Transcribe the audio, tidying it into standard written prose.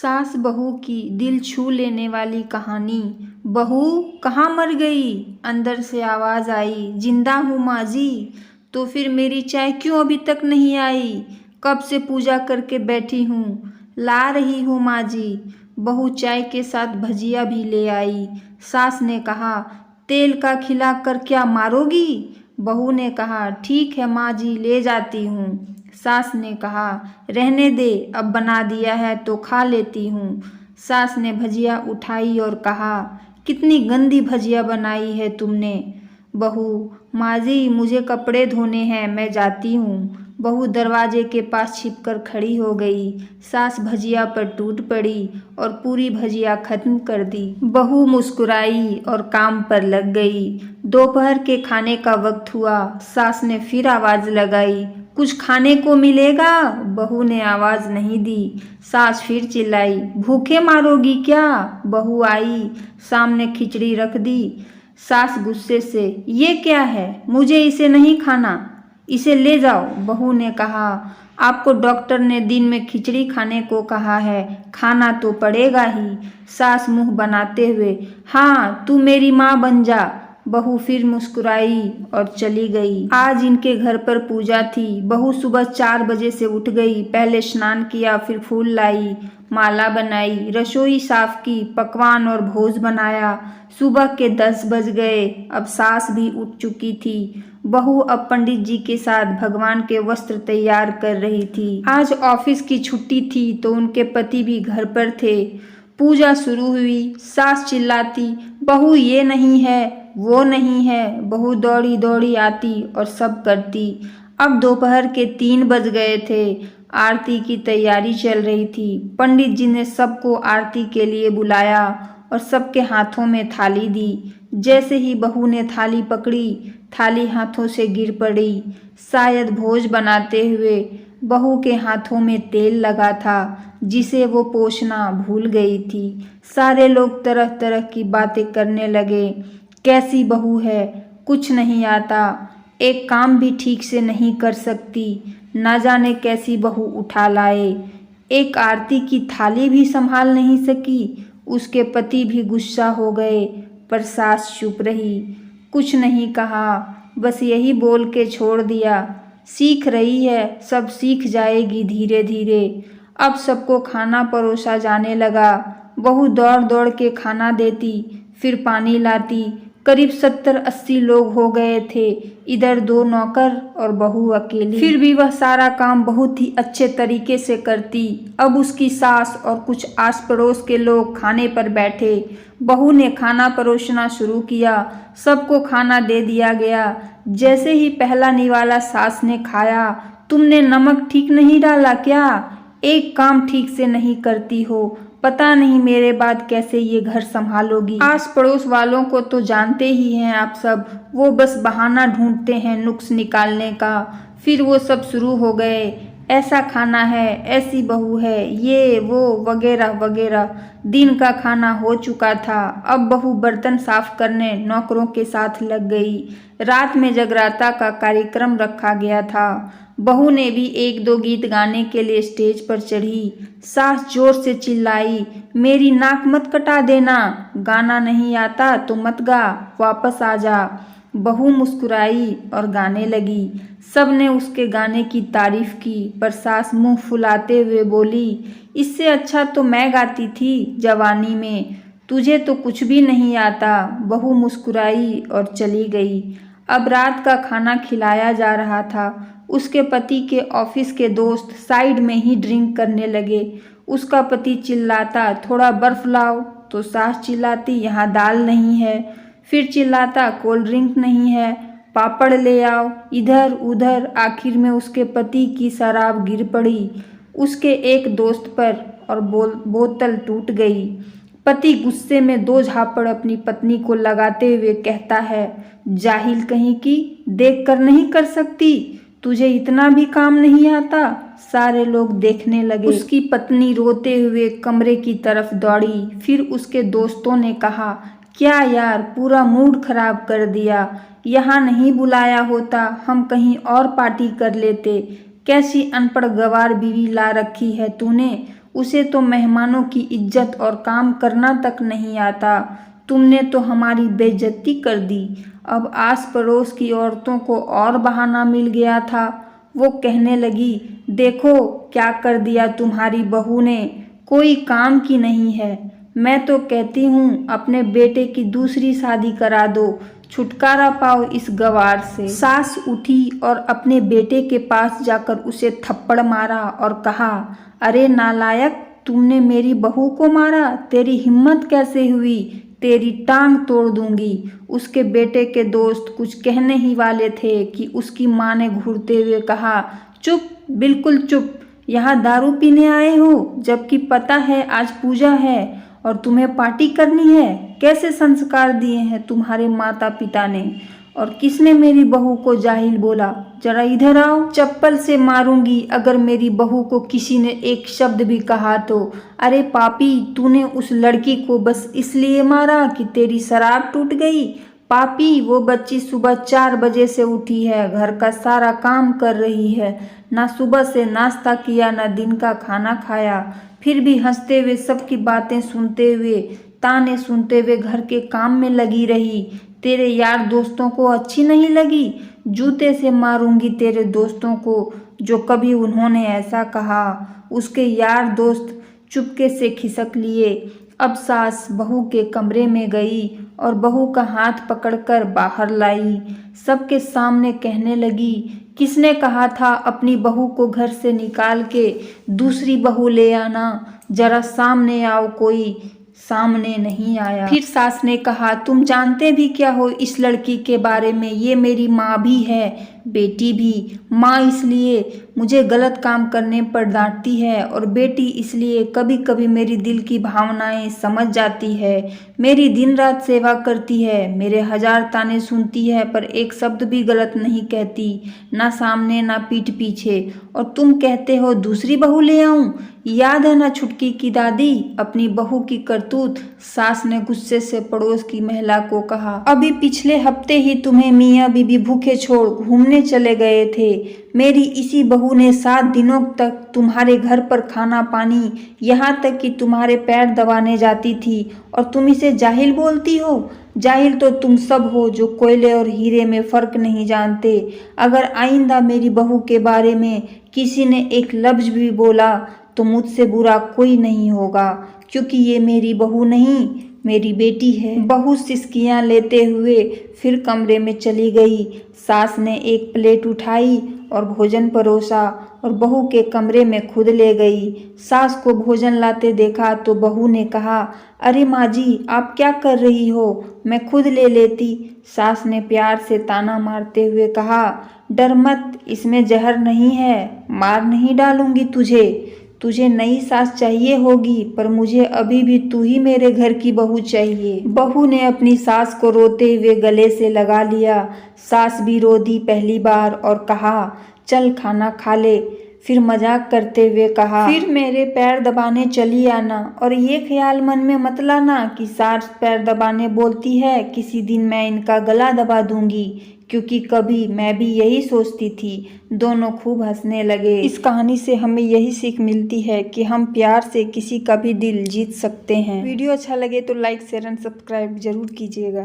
सास बहू की दिल छू लेने वाली कहानी। बहू कहाँ मर गई? अंदर से आवाज आई। जिंदा हूँ माँ जी। तो फिर मेरी चाय क्यों अभी तक नहीं आई? कब से पूजा करके बैठी हूँ, ला रही हूँ माँ जी। बहू चाय के साथ भजिया भी ले आई। सास ने कहा, तेल का खिला कर क्या मारोगी? बहू ने कहा, ठीक है माँ जी, ले जाती हूँ। सास ने कहा, रहने दे, अब बना दिया है तो खा लेती हूँ। सास ने भजिया उठाई और कहा, कितनी गंदी भजिया बनाई है तुमने। बहू, माँ जी मुझे कपड़े धोने हैं, मैं जाती हूँ। बहू दरवाजे के पास छिपकर खड़ी हो गई। सास भजिया पर टूट पड़ी और पूरी भजिया खत्म कर दी। बहू मुस्कुराई और काम पर लग गई। दोपहर के खाने का वक्त हुआ। सास ने फिर आवाज लगाई, कुछ खाने को मिलेगा? बहू ने आवाज नहीं दी। सास फिर चिल्लाई, भूखे मारोगी क्या? बहू आई, सामने खिचड़ी रख दी। सास गुस्से से, ये क्या है? मुझे इसे नहीं खाना, इसे ले जाओ। बहू ने कहा, आपको डॉक्टर ने दिन में खिचड़ी खाने को कहा है, खाना तो पड़ेगा ही। सास मुंह बनाते हुए, हाँ तू मेरी माँ बन जा। बहू फिर मुस्कुराई और चली गई। आज इनके घर पर पूजा थी। बहू सुबह 4 बजे से उठ गई। पहले स्नान किया, फिर फूल लाई, माला बनाई, रसोई साफ की, पकवान और भोज बनाया। सुबह के 10 बज गए। अब सास भी उठ चुकी थी। बहू अब पंडित जी के साथ भगवान के वस्त्र तैयार कर रही थी। आज ऑफिस की छुट्टी थी तो उनके पति भी घर पर थे। पूजा शुरू हुई। सास चिल्लाती, बहू ये नहीं है, वो नहीं है। बहू दौड़ी दौड़ी आती और सब करती। अब दोपहर के 3 बज गए थे। आरती की तैयारी चल रही थी। पंडित जी ने सबको आरती के लिए बुलाया और सबके हाथों में थाली दी। जैसे ही बहू ने थाली पकड़ी, थाली हाथों से गिर पड़ी। शायद भोज बनाते हुए बहू के हाथों में तेल लगा था, जिसे वो पोंछना भूल गई थी। सारे लोग तरह तरह की बातें करने लगे। कैसी बहू है, कुछ नहीं आता, एक काम भी ठीक से नहीं कर सकती, ना जाने कैसी बहू उठा लाए। एक आरती की थाली भी संभाल नहीं सकी। उसके पति भी गुस्सा हो गए, पर सास चुप रही, कुछ नहीं कहा, बस यही बोल के छोड़ दिया, सीख रही है, सब सीख जाएगी धीरे धीरे। अब सबको खाना परोसा जाने लगा। बहू दौड़ दौड़ के खाना देती, फिर पानी लाती। करीब 70-80 लोग हो गए थे। इधर 2 नौकर और बहू अकेली। फिर भी वह सारा काम बहुत ही अच्छे तरीके से करती। अब उसकी सास और कुछ आस पड़ोस के लोग खाने पर बैठे। बहू ने खाना परोसना शुरू किया। सबको खाना दे दिया गया। जैसे ही पहला निवाला सास ने खाया, तुमने नमक ठीक नहीं डाला क्या? एक काम ठीक से नहीं करती हो, पता नहीं मेरे बाद कैसे ये घर संभालोगी। आस पड़ोस वालों को तो जानते ही हैं आप सब, वो बस बहाना ढूंढते हैं नुक्स निकालने का। फिर वो सब शुरू हो गए, ऐसा खाना है, ऐसी बहू है, ये वो वगैरह वगैरह। दिन का खाना हो चुका था। अब बहू बर्तन साफ करने नौकरों के साथ लग गई। रात में जगराता का कार्यक्रम रखा गया था। बहू ने भी 1-2 गीत गाने के लिए स्टेज पर चढ़ी। सास जोर से चिल्लाई, मेरी नाक मत कटा देना, गाना नहीं आता तो मत गा, वापस आ जा। बहू मुस्कुराई और गाने लगी। सब ने उसके गाने की तारीफ की, पर सास मुंह फुलाते हुए बोली, इससे अच्छा तो मैं गाती थी जवानी में, तुझे तो कुछ भी नहीं आता। बहू मुस्कुराई और चली गई। अब रात का खाना खिलाया जा रहा था। उसके पति के ऑफिस के दोस्त साइड में ही ड्रिंक करने लगे। उसका पति चिल्लाता, थोड़ा बर्फ लाओ, तो सास चिल्लाती, यहाँ दाल नहीं है। फिर चिल्लाता, कोल्ड ड्रिंक नहीं है, पापड़ ले आओ। इधर उधर आखिर में उसके पति की शराब गिर पड़ी उसके एक दोस्त पर और बोतल टूट गई। पति गुस्से में 2 झापड़ अपनी पत्नी को लगाते हुए कहता है, जाहिल कहीं की, देख कर नहीं कर सकती, तुझे इतना भी काम नहीं आता। सारे लोग देखने लगे। उसकी पत्नी रोते हुए कमरे की तरफ दौड़ी। फिर उसके दोस्तों ने कहा, क्या यार, पूरा मूड खराब कर दिया, यहाँ नहीं बुलाया होता, हम कहीं और पार्टी कर लेते। कैसी अनपढ़ गवार बीवी ला रखी है तूने। उसे तो मेहमानों की इज्जत और काम करना तक नहीं आता। तुमने तो हमारी बेइज्जती कर दी। अब आस पड़ोस की औरतों को और बहाना मिल गया था। वो कहने लगी, देखो क्या कर दिया तुम्हारी बहू ने, कोई काम की नहीं है। मैं तो कहती हूँ अपने बेटे की दूसरी शादी करा दो, छुटकारा पाओ इस गवार से। सास उठी और अपने बेटे के पास जाकर उसे थप्पड़ मारा और कहा, अरे नालायक, तुमने मेरी बहू को मारा, तेरी हिम्मत कैसे हुई, तेरी टांग तोड़ दूंगी। उसके बेटे के दोस्त कुछ कहने ही वाले थे कि उसकी माँ ने घूरते हुए कहा, चुप, बिल्कुल चुप, यहाँ दारू पीने आए हो, जबकि पता है आज पूजा है और तुम्हें पार्टी करनी है। कैसे संस्कार दिए हैं तुम्हारे माता पिता ने, और किसने मेरी बहू को जाहिल बोला, जरा इधर आओ, चप्पल से मारूंगी अगर मेरी बहू को किसी ने एक शब्द भी कहा तो। अरे पापी, तूने उस लड़की को बस इसलिए मारा कि तेरी शराब टूट गई। पापी, वो बच्ची सुबह 4 बजे से उठी है, घर का सारा काम कर रही है, ना सुबह से नाश्ता किया, ना दिन का खाना खाया, फिर भी हंसते हुए सबकी बातें सुनते हुए, ताने सुनते हुए घर के काम में लगी रही। तेरे यार दोस्तों को अच्छी नहीं लगी? जूते से मारूंगी तेरे दोस्तों को जो कभी उन्होंने ऐसा कहा। उसके यार दोस्त चुपके से खिसक लिए। अब सास बहू के कमरे में गई और बहू का हाथ पकड़कर बाहर लाई। सबके सामने कहने लगी, किसने कहा था अपनी बहू को घर से निकाल के दूसरी बहू ले आना, जरा सामने आओ। कोई सामने नहीं आया। फिर सास ने कहा, तुम जानते भी क्या हो इस लड़की के बारे में, ये मेरी माँ भी है, बेटी भी। माँ इसलिए मुझे गलत काम करने पर डांटती है और बेटी इसलिए कभी कभी मेरी दिल की भावनाएं समझ जाती है। मेरी दिन रात सेवा करती है, मेरे 1000 ताने सुनती है, पर एक शब्द भी गलत नहीं कहती, ना सामने ना पीठ पीछे। और तुम कहते हो दूसरी बहू ले आऊं? याद है ना छुटकी की दादी, अपनी बहू की करतूत। सास ने गुस्से से पड़ोस की महिला को कहा, अभी पिछले हफ्ते ही तुम्हें मियाँ बीबी भूखे छोड़ घूमने चले गए थे। मेरी इसी बहू ने 7 दिनों तक तुम्हारे घर पर खाना पानी, यहाँ तक कि तुम्हारे पैर दबाने जाती थी, और तुम इसे जाहिल बोलती हो? जाहिल तो तुम सब हो जो कोयले और हीरे में फर्क नहीं जानते। अगर आइंदा मेरी बहू के बारे में किसी ने एक लफ्ज भी बोला तो मुझसे बुरा कोई नहीं होगा, क्योंकि ये मेरी बहू नहीं, मेरी बेटी है। बहू सिसकियां लेते हुए फिर कमरे में चली गई। सास ने एक प्लेट उठाई और भोजन परोसा और बहू के कमरे में खुद ले गई। सास को भोजन लाते देखा तो बहू ने कहा, अरे माँ जी, आप क्या कर रही हो, मैं खुद ले लेती। सास ने प्यार से ताना मारते हुए कहा, डर मत, इसमें जहर नहीं है, मार नहीं डालूंगी तुझे। तुझे नई सास चाहिए होगी, पर मुझे अभी भी तू ही मेरे घर की बहू चाहिए। बहू ने अपनी सास को रोते हुए गले से लगा लिया। सास भी रो दी पहली बार और कहा, चल खाना खा ले। फिर मजाक करते हुए कहा, फिर मेरे पैर दबाने चली आना, और ये ख्याल मन में मत लाना कि सास पैर दबाने बोलती है, किसी दिन मैं इनका गला दबा दूंगी, क्योंकि कभी मैं भी यही सोचती थी। दोनों खूब हंसने लगे। इस कहानी से हमें यही सीख मिलती है कि हम प्यार से किसी का भी दिल जीत सकते हैं। वीडियो अच्छा लगे तो लाइक शेयर एंड सब्सक्राइब जरूर कीजिएगा।